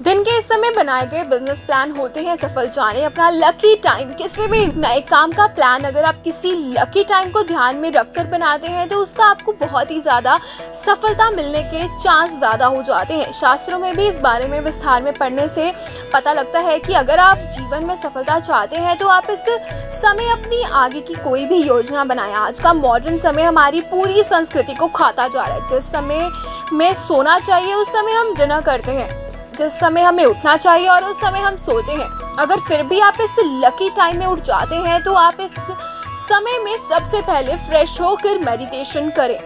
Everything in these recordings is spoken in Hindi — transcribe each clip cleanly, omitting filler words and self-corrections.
दिन के इस समय बनाए गए बिजनेस प्लान होते हैं सफल जाने। अपना लकी टाइम, किसी भी नए काम का प्लान अगर आप किसी लकी टाइम को ध्यान में रखकर बनाते हैं तो उसका आपको बहुत ही ज्यादा सफलता मिलने के चांस ज्यादा हो जाते हैं। शास्त्रों में भी इस बारे में विस्तार में पढ़ने से पता लगता है कि अगर आप जीवन में सफलता चाहते हैं तो आप इस समय अपनी आगे की कोई भी योजना बनाएं। आज का मॉडर्न समय हमारी पूरी संस्कृति को खाता जा रहा है। जिस समय में सोना चाहिए उस समय हम डिनर करते हैं, जिस समय हमें उठना चाहिए और उस समय हम सोते हैं। अगर फिर भी आप इस लकी टाइम में उठ जाते हैं तो आप इस समय में सबसे पहले फ्रेश होकर मेडिटेशन करें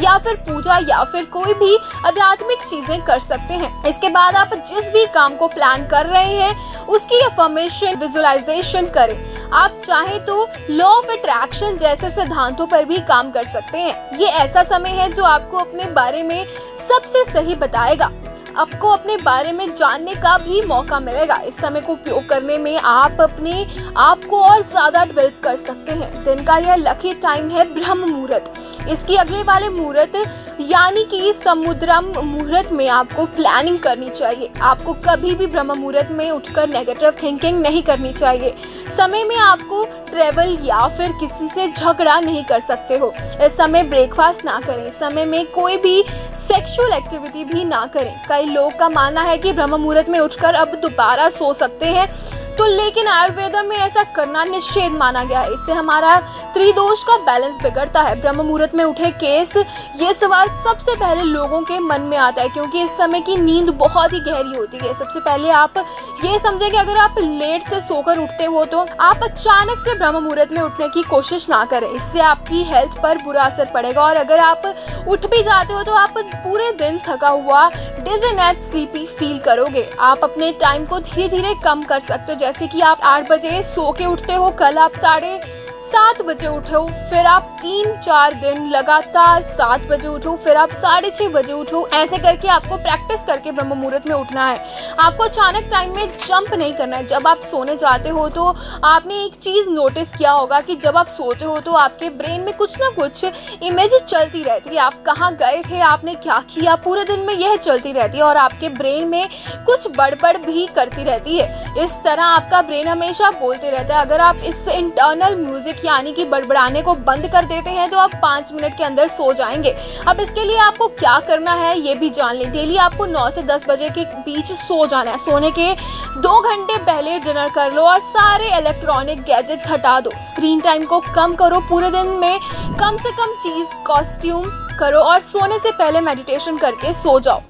या फिर पूजा या फिर कोई भी आध्यात्मिक चीजें कर सकते हैं। इसके बाद आप जिस भी काम को प्लान कर रहे हैं उसकी अफर्मेशन, विजुअलाइजेशन करें। आप चाहें तो लॉ ऑफ अट्रैक्शन जैसे सिद्धांतों पर भी काम कर सकते हैं। ये ऐसा समय है जो आपको अपने बारे में सबसे सही बताएगा। आपको अपने बारे में जानने का भी मौका मिलेगा। इस समय को उपयोग करने में आप अपने आप को और ज्यादा डेवलप कर सकते हैं। दिन का यह लकी टाइम है ब्रह्म मुहूर्त। इसकी अगले वाले मुहूर्त यानी कि समुद्रम मुहूर्त में आपको प्लानिंग करनी चाहिए। आपको कभी भी ब्रह्म मुहूर्त में उठकर नेगेटिव थिंकिंग नहीं करनी चाहिए। समय में आपको ट्रेवल या फिर किसी से झगड़ा नहीं कर सकते हो। इस समय ब्रेकफास्ट ना करें। समय में कोई भी सेक्सुअल एक्टिविटी भी ना करें। कई लोग का मानना है कि ब्रह्म मुहूर्त में उठकर अब दोबारा सो सकते हैं तो, लेकिन आयुर्वेद में ऐसा करना निषेध माना गया है। इससे हमारा त्रिदोष का बैलेंस बिगड़ता है। ब्रह्म मुहूर्त में उठे केस, ये सवाल सबसे पहले लोगों के मन में आता है क्योंकि इस समय की नींद बहुत ही गहरी होती है। सबसे पहले आप ये समझें कि अगर आप लेट से सोकर उठते हो तो आप अचानक से ब्रह्म मुहूर्त में उठने की कोशिश ना करें। इससे आपकी हेल्थ पर बुरा असर पड़ेगा और अगर आप उठ भी जाते हो तो आप पूरे दिन थका हुआ, डिजीनेस, स्लीपी फील करोगे। आप अपने टाइम को धीरे धीरे कम कर सकते हो। जैसे कि आप 8 बजे सो के उठते हो, कल आप 7:30 बजे उठो, फिर आप 3-4 दिन लगातार 7 बजे उठो, फिर आप 6:30 बजे उठो। ऐसे करके आपको प्रैक्टिस करके ब्रह्म मुहूर्त में उठना है। आपको अचानक टाइम में जंप नहीं करना है। जब आप सोने जाते हो तो आपने एक चीज नोटिस किया होगा कि जब आप सोते हो तो आपके ब्रेन में कुछ ना कुछ इमेज चलती रहती है। आप कहाँ गए थे, आपने क्या किया, पूरे दिन में यह चलती रहती है और आपके ब्रेन में कुछ बड़बड़ भी करती रहती है। इस तरह आपका ब्रेन हमेशा बोलते रहता है। अगर आप इस इंटरनल म्यूजिक यानी कि बड़बड़ाने को बंद कर देते हैं तो आप 5 मिनट के अंदर सो जाएंगे। अब इसके लिए आपको क्या करना है ये भी जान लें। डेली आपको 9 से 10 बजे के बीच सो जाना है। सोने के 2 घंटे पहले डिनर कर लो और सारे इलेक्ट्रॉनिक गैजेट्स हटा दो। स्क्रीन टाइम को कम करो। पूरे दिन में कम से कम चीज कंज्यूम करो और सोने से पहले मेडिटेशन करके सो जाओ।